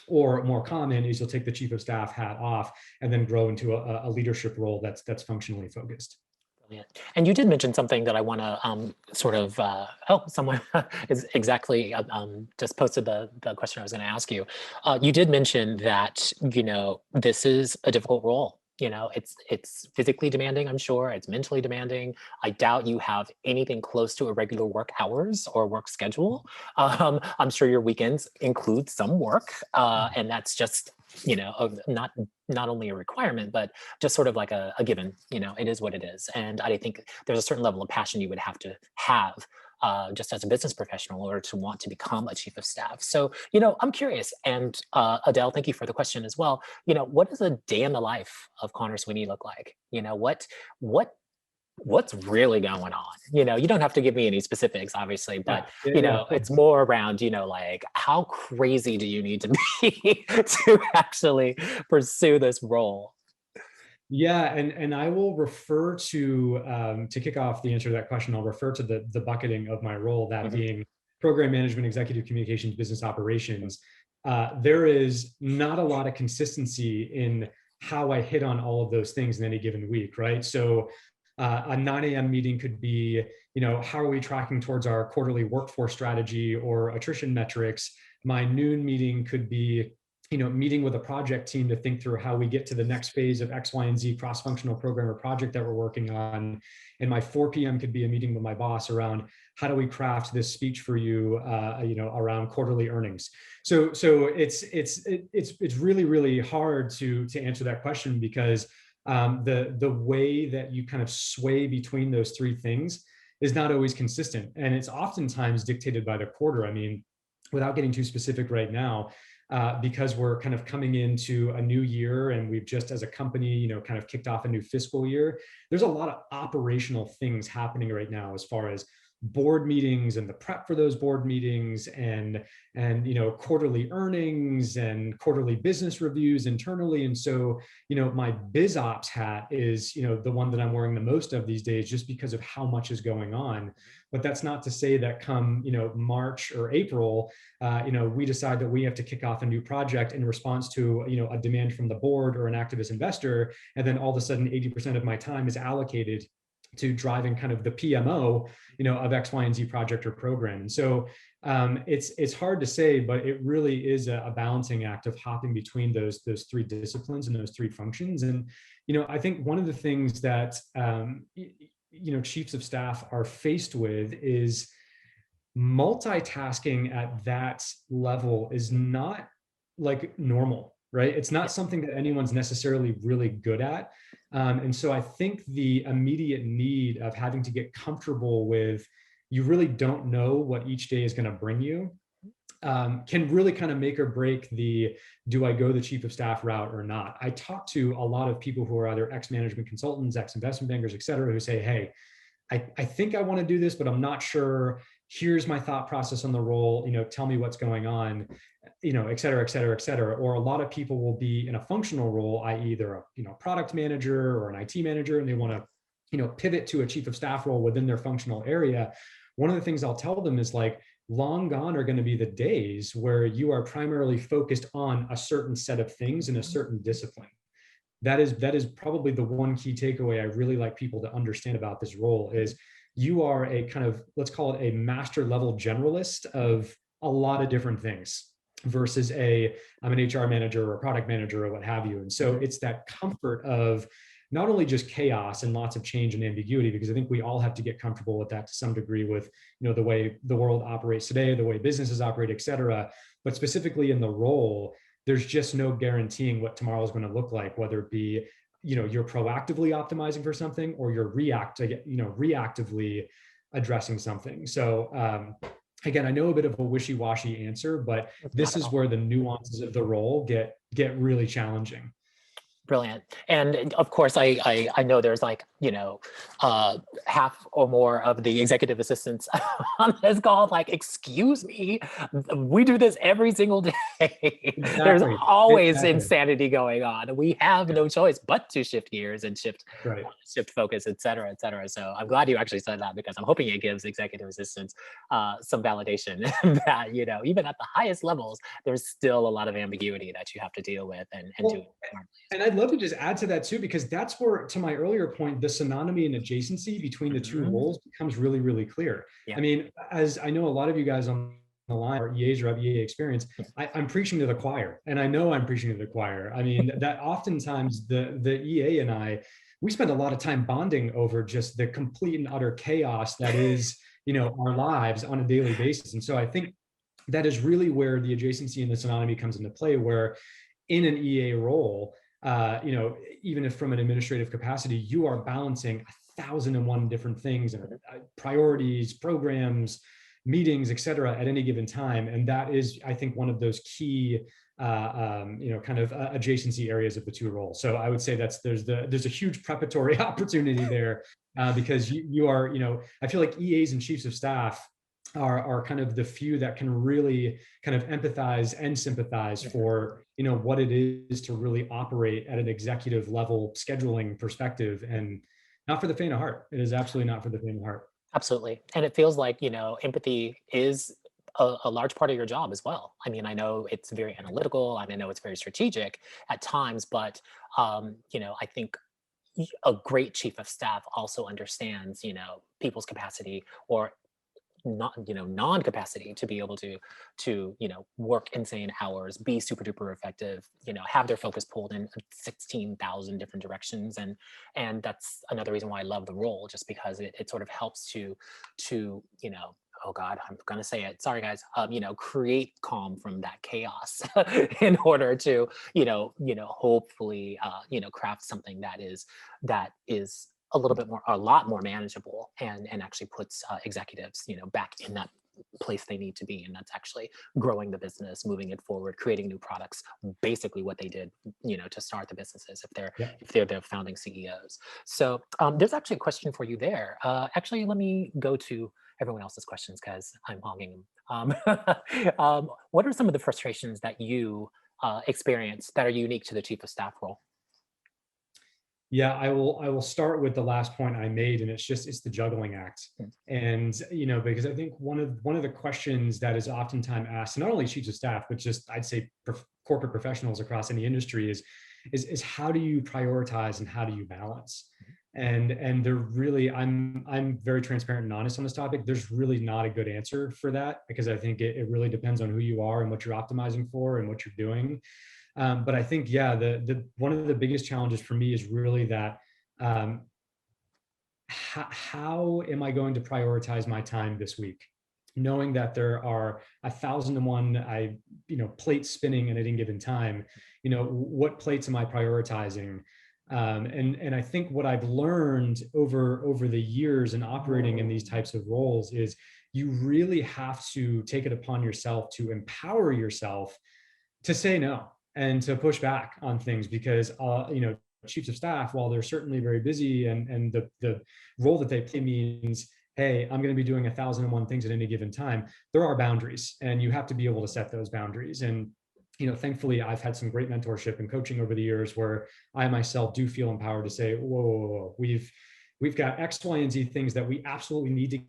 Or more common is you'll take the chief of staff hat off and then grow into a leadership role that's functionally focused. Brilliant. And you did mention something that I want to someone is exactly just posted the question I was going to ask you. You did mention that, this is a difficult role. It's physically demanding, I'm sure. It's mentally demanding. I doubt you have anything close to a regular work hours or work schedule. I'm sure your weekends include some work, and that's just, not only a requirement, but just sort of like a given. It is what it is. And I think there's a certain level of passion you would have to have just as a business professional or to want to become a chief of staff. So, I'm curious, and Adele, thank you for the question as well. What does a day in the life of Conor Sweeney look like? What's really going on? You don't have to give me any specifics, obviously, but it's more around, like, how crazy do you need to be to actually pursue this role? Yeah, and I will refer to kick off the answer to that question, I'll refer to the bucketing of my role, that being program management, executive communications, business operations. There is not a lot of consistency in how I hit on all of those things in any given week, right? So a 9 a.m. meeting could be, how are we tracking towards our quarterly workforce strategy or attrition metrics? My noon meeting could be, meeting with a project team to think through how we get to the next phase of X, Y, and Z cross-functional program or project that we're working on. And my 4 p.m. could be a meeting with my boss around how do we craft this speech for you, around quarterly earnings. So it's really, really hard to answer that question, because the way that you kind of sway between those three things is not always consistent. And it's oftentimes dictated by the quarter. I mean, without getting too specific right now, because we're kind of coming into a new year and we've just, as a company, kind of kicked off a new fiscal year, there's a lot of operational things happening right now as far as board meetings and the prep for those board meetings and quarterly earnings and quarterly business reviews internally. And so my biz ops hat is the one that I'm wearing the most of these days, just because of how much is going on. But that's not to say that come March or April we decide that we have to kick off a new project in response to a demand from the board or an activist investor, and then all of a sudden 80% of my time is allocated to driving kind of the PMO, of X, Y, and Z project or program. And so it's hard to say, but it really is a balancing act of hopping between those three disciplines and those three functions. And I think one of the things that chiefs of staff are faced with is multitasking at that level is not like normal, right? It's not something that anyone's necessarily really good at. And so I think the immediate need of having to get comfortable with, you really don't know what each day is going to bring you, can really kind of make or break do I go the chief of staff route or not? I talk to a lot of people who are either ex-management consultants, ex-investment bankers, et cetera, who say, hey, I think I want to do this, but I'm not sure. Here's my thought process on the role, tell me what's going on, et cetera, et cetera, et cetera. Or a lot of people will be in a functional role, i.e. they're a product manager or an IT manager, and they want to, pivot to a chief of staff role within their functional area. One of the things I'll tell them is, like, long gone are going to be the days where you are primarily focused on a certain set of things in a certain discipline. That is probably the one key takeaway I really like people to understand about this role is you are a kind of, let's call it a master level generalist of a lot of different things versus I'm an HR manager or a product manager or what have you. And so it's that comfort of not only just chaos and lots of change and ambiguity, because I think we all have to get comfortable with that to some degree with, the way the world operates today, the way businesses operate, et cetera, but specifically in the role, there's just no guaranteeing what tomorrow is going to look like, whether it be, you're proactively optimizing for something or you're reactively addressing something. So again, I know a bit of a wishy-washy answer, but this is where the nuances of the role get really challenging. Brilliant. And of course, I know there's like, half or more of the executive assistants on this call, like, excuse me, we do this every single day. There's Exactly. always Exactly. insanity going on. We have no choice but to shift gears and shift Right. focus, et cetera, et cetera. So I'm glad you actually said that, because I'm hoping it gives executive assistants some validation that, even at the highest levels, there's still a lot of ambiguity that you have to deal with and do it smartly. And I'd love to just add to that too, because that's where, to my earlier point, the synonymy and adjacency between the two roles becomes really, really clear. Yeah. I mean, as I know a lot of you guys on the line are EAs or have EA experience, I'm preaching to the choir, and I know I'm preaching to the choir. I mean, that oftentimes the EA and we spend a lot of time bonding over just the complete and utter chaos that is, our lives on a daily basis. And so I think that is really where the adjacency and the synonymy comes into play, where in an EA role, even if from an administrative capacity, you are balancing 1,001 different things and priorities, programs, meetings, et cetera, at any given time. And that is, I think, one of those key, adjacency areas of the two roles. So I would say there's a huge preparatory opportunity there, because you are, I feel like EAs and chiefs of staff are kind of the few that can really kind of empathize and sympathize for, what it is to really operate at an executive level scheduling perspective, and not for the faint of heart. It is absolutely not for the faint of heart. Absolutely. And it feels like, empathy is a large part of your job as well. I mean, I know it's very analytical, and I know it's very strategic at times, but, I think a great chief of staff also understands, people's capacity, or not, non-capacity to be able to work insane hours, be super duper effective, have their focus pulled in 16,000 different directions. And that's another reason why I love the role, just because it sort of helps to oh God, I'm gonna say it, sorry guys, create calm from that chaos in order to hopefully craft something that is a lot more manageable, and actually puts executives back in that place they need to be, and that's actually growing the business, moving it forward, creating new products, basically what they did to start the businesses, if they're the founding CEOs. So there's actually a question for you there. Actually, let me go to everyone else's questions, because I'm hogging them. What are some of the frustrations that you experience that are unique to the chief of staff role? Yeah, I will start with the last point I made, and it's the juggling act. And because I think one of the questions that is oftentimes asked, not only chiefs of staff, but just, I'd say, corporate professionals across any industry, is how do you prioritize and how do you balance? And they're really, I'm very transparent and honest on this topic. There's really not a good answer for that, because I think it really depends on who you are and what you're optimizing for and what you're doing. But I think, the one of the biggest challenges for me is really that, how am I going to prioritize my time this week, knowing that there are 1,001 plates spinning at any given time. What plates am I prioritizing? And I think what I've learned over the years in operating in these types of roles is you really have to take it upon yourself to empower yourself to say no and to push back on things, because chiefs of staff, while they're certainly very busy, and the role that they play means, hey, I'm going to be doing 1,001 things at any given time, there are boundaries, and you have to be able to set those boundaries. And thankfully, I've had some great mentorship and coaching over the years, where I myself do feel empowered to say, whoa, we've got X, Y, and Z things that we absolutely need to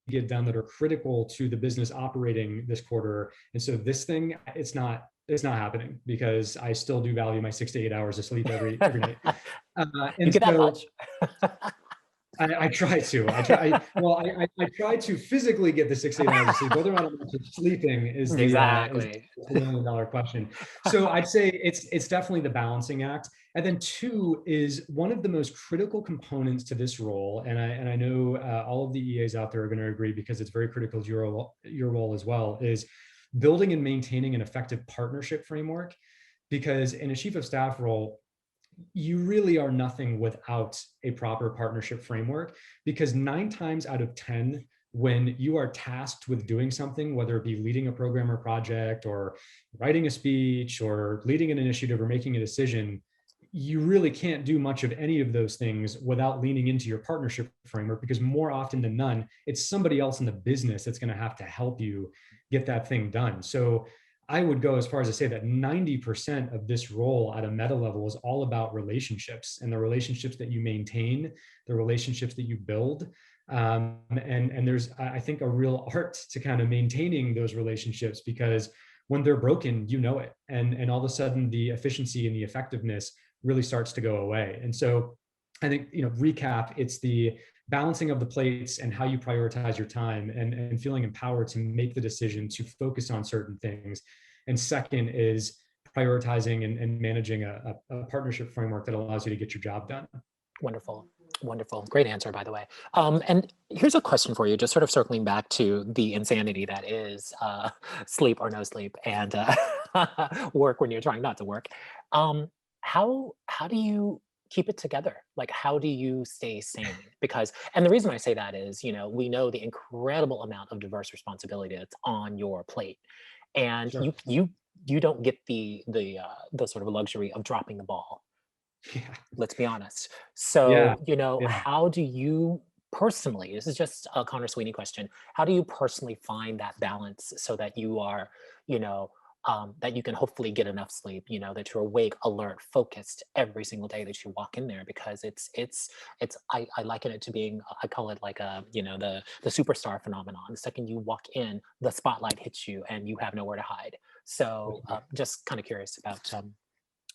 get done that are critical to the business operating this quarter. And so this thing, it's not happening, because I still do value my 6 to 8 hours of sleep every night. You get that much? I try to. I try to physically get the 6 to 8 hours of sleep. Whether or not I'm actually sleeping is the Exactly. $1 million question. So I'd say it's definitely the balancing act. And then two is one of the most critical components to this role. And I know all of the EAs out there are going to agree, because it's very critical to your role as well, is building and maintaining an effective partnership framework. Because in a chief of staff role, you really are nothing without a proper partnership framework, because 9 times out of 10, when you are tasked with doing something, whether it be leading a program or project or writing a speech or leading an initiative or making a decision, you really can't do much of any of those things without leaning into your partnership framework, because more often than none, it's somebody else in the business that's going to have to help you get that thing done. So I would go as far as to say that 90% of this role at a meta level is all about relationships, and the relationships that you maintain, the relationships that you build. And there's, I think, a real art to kind of maintaining those relationships, because when they're broken, you know it. And all of a sudden the efficiency and the effectiveness really starts to go away. And so I think, recap, it's the balancing of the plates and how you prioritize your time, and feeling empowered to make the decision to focus on certain things. And second is prioritizing and managing a partnership framework that allows you to get your job done. Wonderful. Wonderful. Great answer, by the way. And here's a question for you, just sort of circling back to the insanity that is sleep or no sleep, and work when you're trying not to work. How do you keep it together? Like, how do you stay sane? Because, and the reason I say that is, we know the incredible amount of diverse responsibility that's on your plate, and Sure. you don't get the sort of luxury of dropping the ball. Yeah. Let's be honest. Yeah. So, Yeah. how do you personally, this is just a Conor Sweeney question, how do you personally find that balance so that you are, you know, that you can hopefully get enough sleep, that you're awake, alert, focused every single day that you walk in there? Because I liken it to being, I call it like the superstar phenomenon. The second you walk in, the spotlight hits you and you have nowhere to hide. So just kind of curious about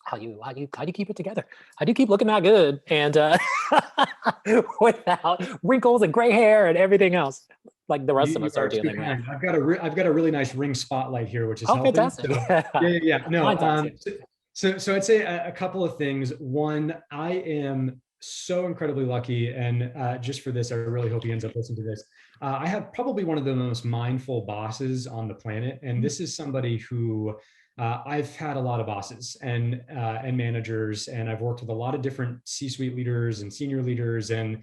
how do you keep it together? How do you keep looking that good and without wrinkles and gray hair and everything else like the rest of You us are are too dealing with? kind. I've got a really nice ring spotlight here, which is Oh, helping. fantastic! So yeah. No. Mine does. Yeah. So I'd say a couple of things. One, I am so incredibly lucky, and just for this, I really hope he ends up listening to this. I have probably one of the most mindful bosses on the planet, and this is somebody who I've had a lot of bosses and managers, and I've worked with a lot of different C-suite leaders and senior leaders, and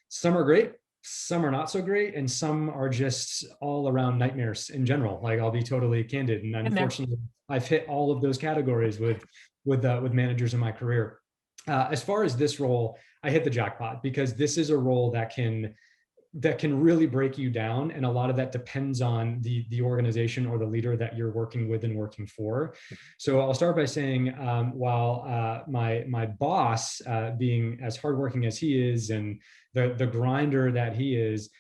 some are great, some are not so great, and some are just all around nightmares in general. Like, I'll be totally candid, and In there. unfortunately, I've hit all of those categories with managers in my career. As far as this role, I hit the jackpot, because this is a role that can really break you down, and a lot of that depends on the organization or the leader that you're working with and working for. So I'll start by saying, while my boss, being as hardworking as he is and the grinder that he is,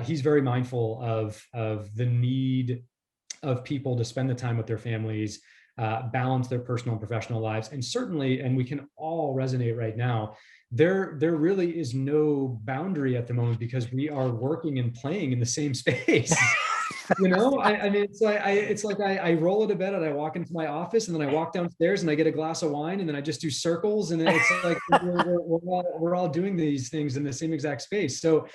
he's very mindful of the need of people to spend the time with their families, balance their personal and professional lives. And certainly, and we can all resonate right now, there really is no boundary at the moment, because we are working and playing in the same space. I mean, it's like I roll out of bed and I walk into my office, and then I walk downstairs and I get a glass of wine, and then I just do circles, and it's like we're all doing these things in the same exact space. So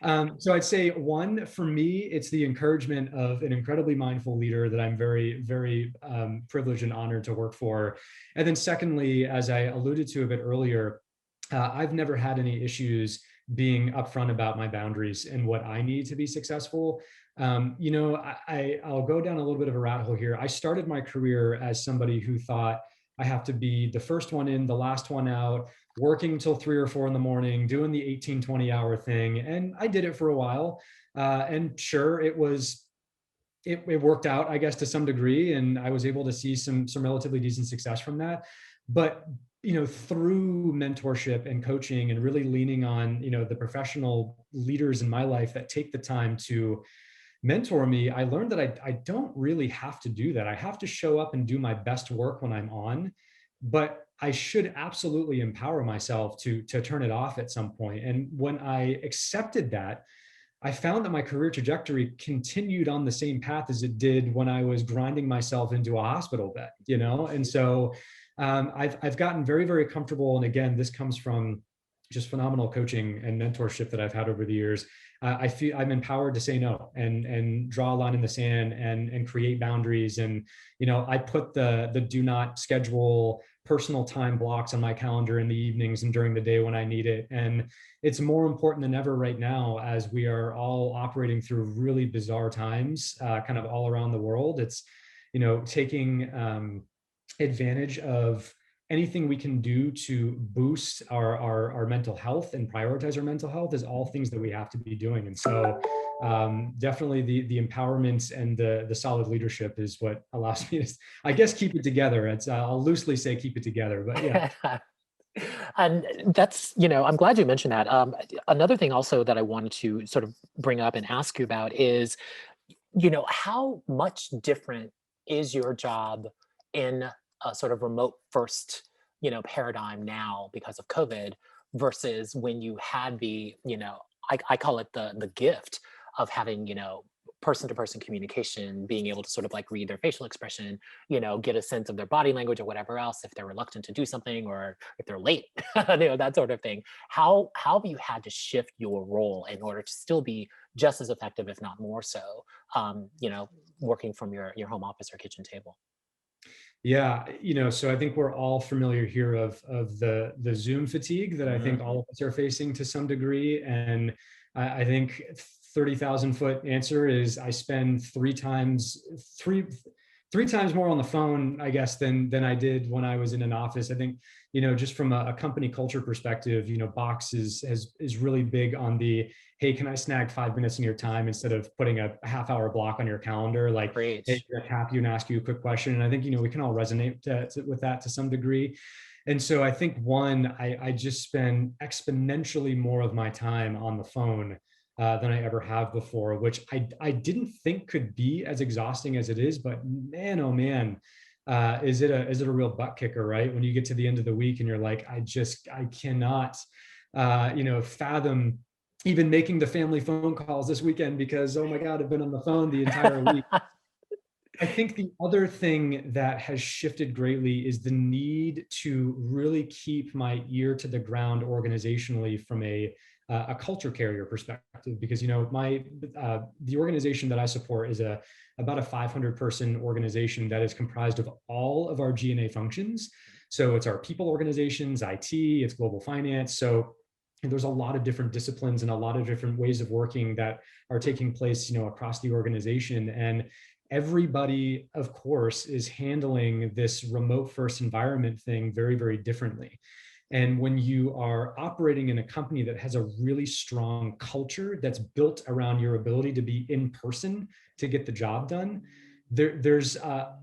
I'd say, one, for me, it's the encouragement of an incredibly mindful leader that I'm very, very privileged and honored to work for. And then secondly, as I alluded to a bit earlier, I've never had any issues being upfront about my boundaries and what I need to be successful. I'll go down a little bit of a rabbit hole here. I started my career as somebody who thought I have to be the first one in, the last one out, working until 3 or 4 in the morning, doing the 18, 20-hour thing. And I did it for a while. And sure, it worked out, I guess, to some degree. And I was able to see some relatively decent success from that. But through mentorship and coaching, and really leaning on, the professional leaders in my life that take the time to mentor me, I learned that I don't really have to do that. I have to show up and do my best work when I'm on, but I should absolutely empower myself to turn it off at some point. And when I accepted that, I found that my career trajectory continued on the same path as it did when I was grinding myself into a hospital bed, And so I've gotten very, very comfortable. And again, this comes from just phenomenal coaching and mentorship that I've had over the years. I feel I'm empowered to say no and draw a line in the sand and create boundaries. And I put the do not schedule personal time blocks on my calendar in the evenings and during the day when I need it. And it's more important than ever right now, as we are all operating through really bizarre times, kind of all around the world. It's, taking advantage of anything we can do to boost our mental health and prioritize our mental health is all things that we have to be doing. And so definitely the empowerment and the solid leadership is what allows me to, I guess, keep it together. It's I'll loosely say keep it together, but yeah. And that's, I'm glad you mentioned that. Another thing also that I wanted to sort of bring up and ask you about is, how much different is your job in a sort of remote first, paradigm now because of COVID versus when you had I call it the gift of having, person to person communication, being able to sort of like read their facial expression, get a sense of their body language or whatever else, if they're reluctant to do something or if they're late, that sort of thing. How have you had to shift your role in order to still be just as effective, if not more so, working from your home office or kitchen table? Yeah, so I think we're all familiar here of the Zoom fatigue that I think all of us are facing to some degree. And I think 30,000-foot answer is I spend three times more on the phone, I guess, than I did when I was in an office. I think, just from a company culture perspective, Box is really big on the, hey, can I snag 5 minutes in your time instead of putting a half-hour block on your calendar? Like, Great. hey, can I tap you and ask you a quick question? And I think, we can all resonate with that to some degree. And so I think I just spend exponentially more of my time on the phone than I ever have before, which I didn't think could be as exhausting as it is. But man, oh man, is it a real butt kicker, right? When you get to the end of the week and you're like, I cannot, fathom even making the family phone calls this weekend because, oh my God, I've been on the phone the entire week. I think the other thing that has shifted greatly is the need to really keep my ear to the ground organizationally from a culture carrier perspective, because the organization that I support is about a 500-person organization that is comprised of all of our G&A functions. So it's our people organizations, IT, it's global finance. So there's a lot of different disciplines and a lot of different ways of working that are taking place, across the organization. And everybody, of course, is handling this remote first environment thing very, very differently. And when you are operating in a company that has a really strong culture that's built around your ability to be in person to get the job done, there's a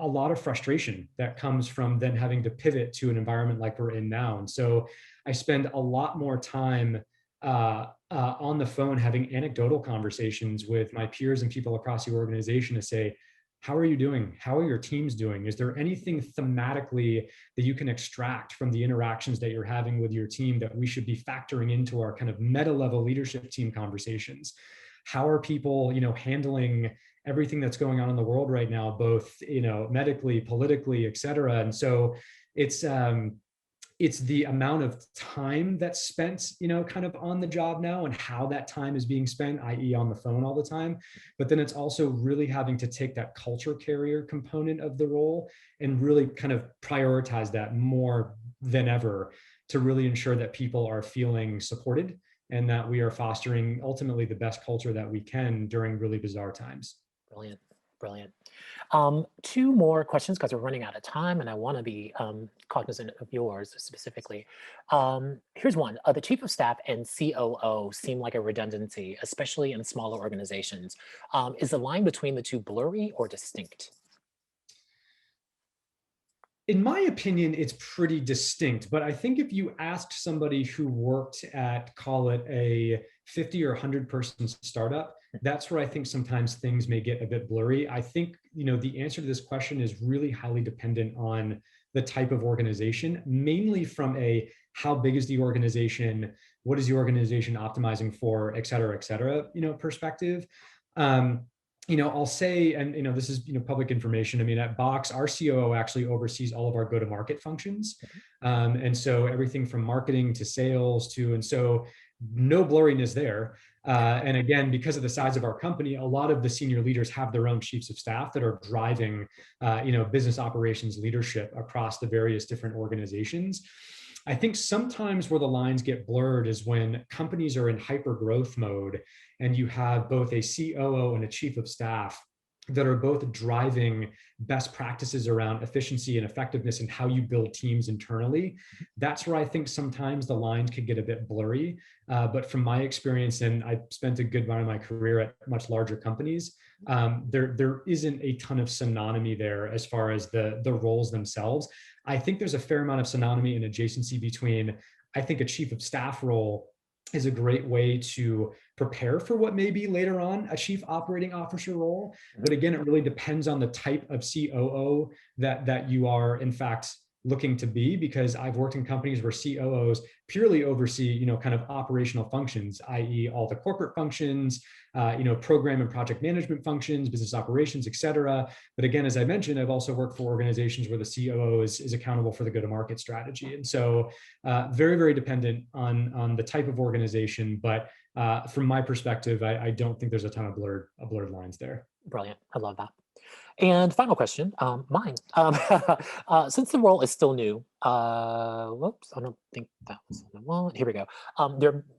lot of frustration that comes from then having to pivot to an environment like we're in now. And so I spend a lot more time on the phone having anecdotal conversations with my peers and people across the organization to say, how are you doing? How are your teams doing? Is there anything thematically that you can extract from the interactions that you're having with your team that we should be factoring into our kind of meta level leadership team conversations? How are people, handling everything that's going on in the world right now, both, medically, politically, et cetera? And so it's the amount of time that's spent, kind of on the job now and how that time is being spent, i.e. on the phone all the time. But then it's also really having to take that culture carrier component of the role and really kind of prioritize that more than ever to really ensure that people are feeling supported and that we are fostering ultimately the best culture that we can during really bizarre times. Brilliant. Brilliant. Two more questions because we're running out of time and I want to be cognizant of yours specifically. Here's one. The chief of staff and COO seem like a redundancy, especially in smaller organizations. Is the line between the two blurry or distinct? In my opinion, it's pretty distinct, but I think if you asked somebody who worked at, call it a 50 or 100-person startup, that's where I think sometimes things may get a bit blurry. I think, the answer to this question is really highly dependent on the type of organization, mainly from a how big is the organization, what is the organization optimizing for, et cetera, perspective. I'll say, and this is public information. I mean, at Box, our COO actually oversees all of our go-to-market functions, and so everything from marketing to sales to, and so no blurriness there. And again, because of the size of our company, a lot of the senior leaders have their own chiefs of staff that are driving, business operations leadership across the various different organizations. I think sometimes where the lines get blurred is when companies are in hyper growth mode and you have both a COO and a chief of staff that are both driving best practices around efficiency and effectiveness and how you build teams internally. That's where I think sometimes the lines could get a bit blurry. But from my experience, and I spent a good amount of my career at much larger companies, there isn't a ton of synonymy there as far as the roles themselves. I think there's a fair amount of synonymy and adjacency between, I think a chief of staff role is a great way to prepare for what may be later on a chief operating officer role. But again, it really depends on the type of COO that you are in fact looking to be, because I've worked in companies where COOs purely oversee, kind of operational functions, i.e. all the corporate functions, program and project management functions, business operations, et cetera. But again, as I mentioned, I've also worked for organizations where the COO is accountable for the go-to-market strategy. And so very, very dependent on the type of organization. But from my perspective, I don't think there's a ton of blurred lines there. Brilliant. I love that. And final question, mine. Since the role is still new, whoops, I don't think that was the one. Here we go.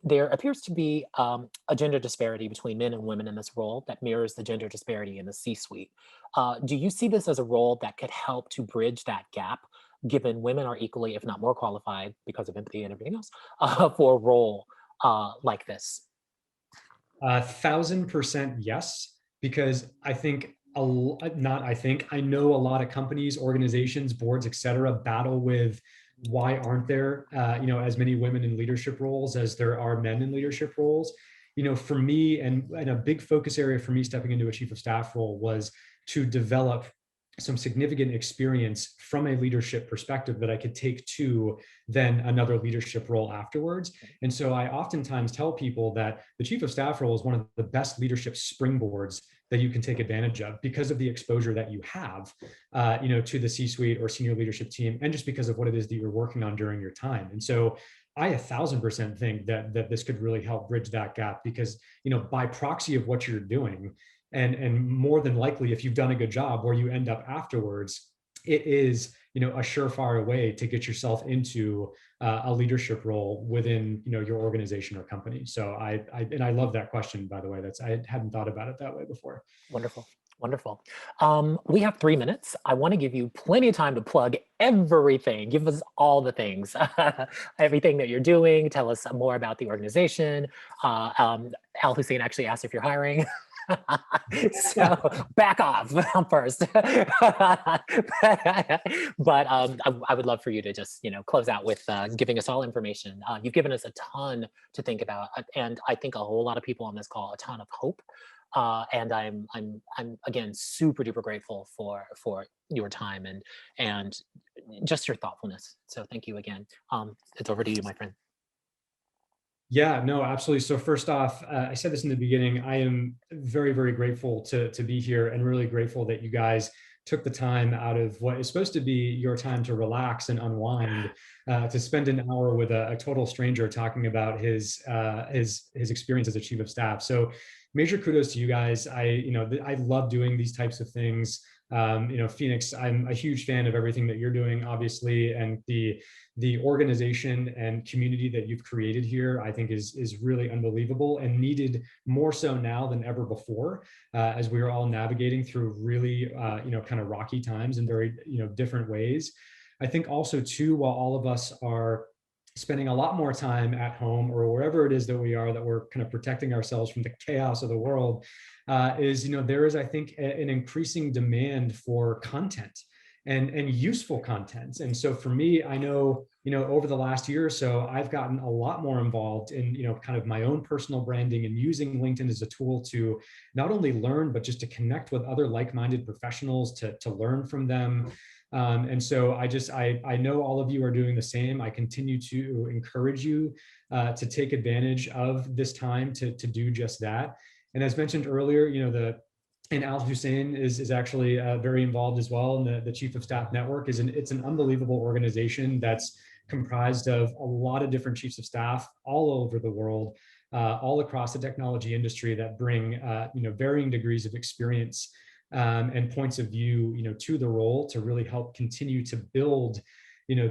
There appears to be a gender disparity between men and women in this role that mirrors the gender disparity in the C-suite. Do you see this as a role that could help to bridge that gap, given women are equally, if not more qualified, because of empathy and everything else, for a role like this? 1,000% yes, because I know a lot of companies, organizations, boards, et cetera, battle with why aren't there, as many women in leadership roles as there are men in leadership roles. For me, and a big focus area for me stepping into a chief of staff role was to develop some significant experience from a leadership perspective that I could take to then another leadership role afterwards. And so I oftentimes tell people that the chief of staff role is one of the best leadership springboards that you can take advantage of because of the exposure that you have, to the C-suite or senior leadership team, and just because of what it is that you're working on during your time. And so I 1,000% think that this could really help bridge that gap, because, by proxy of what you're doing, and more than likely, if you've done a good job, where you end up afterwards, it is, a surefire way to get yourself into a leadership role within, your organization or company. So I love that question, by the way. I hadn't thought about it that way before. Wonderful. Wonderful. We have 3 minutes. I want to give you plenty of time to plug everything. Give us all the things, everything that you're doing. Tell us more about the organization. Al Hussein actually asked if you're hiring. So back off first. But I would love for you to just close out with giving us all information. You've given us a ton to think about, and I think a whole lot of people on this call a ton of hope. And I'm again super duper grateful for your time and just your thoughtfulness. So thank you again. It's over to you, my friend. Yeah, no, absolutely. So first off, I said this in the beginning, I am very, very grateful to be here, and really grateful that you guys took the time out of what is supposed to be your time to relax and unwind, to spend an hour with a total stranger talking about his experience as a chief of staff. So major kudos to you guys. I love doing these types of things. Phoenix, I'm a huge fan of everything that you're doing, obviously, and the organization and community that you've created here, I think is really unbelievable, and needed more so now than ever before, as we are all navigating through really, kind of rocky times in very, different ways. I think also too, while all of us are spending a lot more time at home or wherever it is that we're kind of protecting ourselves from the chaos of the world, there is, I think, an increasing demand for content and useful content. And so for me, I know, over the last year or so, I've gotten a lot more involved in, kind of my own personal branding and using LinkedIn as a tool to not only learn, but just to connect with other like-minded professionals, to learn from them. And so I know all of you are doing the same. I continue to encourage you to take advantage of this time to do just that. And as mentioned earlier, and Al Hussein is actually very involved as well. And the Chief of Staff Network it's an unbelievable organization that's comprised of a lot of different chiefs of staff all over the world, all across the technology industry that bring varying degrees of experience and points of view to the role to really help continue to build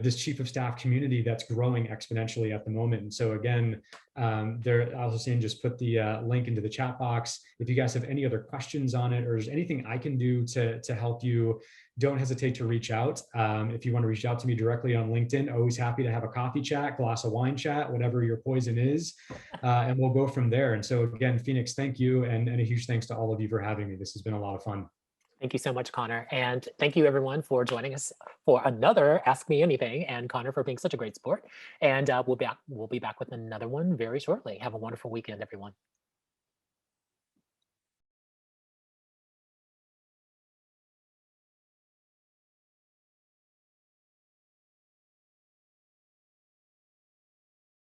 this chief of staff community that's growing exponentially at the moment. And so again, I'll just put the link into the chat box. If you guys have any other questions on it, or there's anything I can do to help you, don't hesitate to reach out. If you want to reach out to me directly on LinkedIn, always happy to have a coffee chat, glass of wine chat, whatever your poison is, and we'll go from there. And so again, Phoenix, thank you. And a huge thanks to all of you for having me. This has been a lot of fun. Thank you so much, Connor. And thank you everyone for joining us for another Ask Me Anything, and Connor for being such a great sport. And we'll be back with another one very shortly. Have a wonderful weekend, everyone.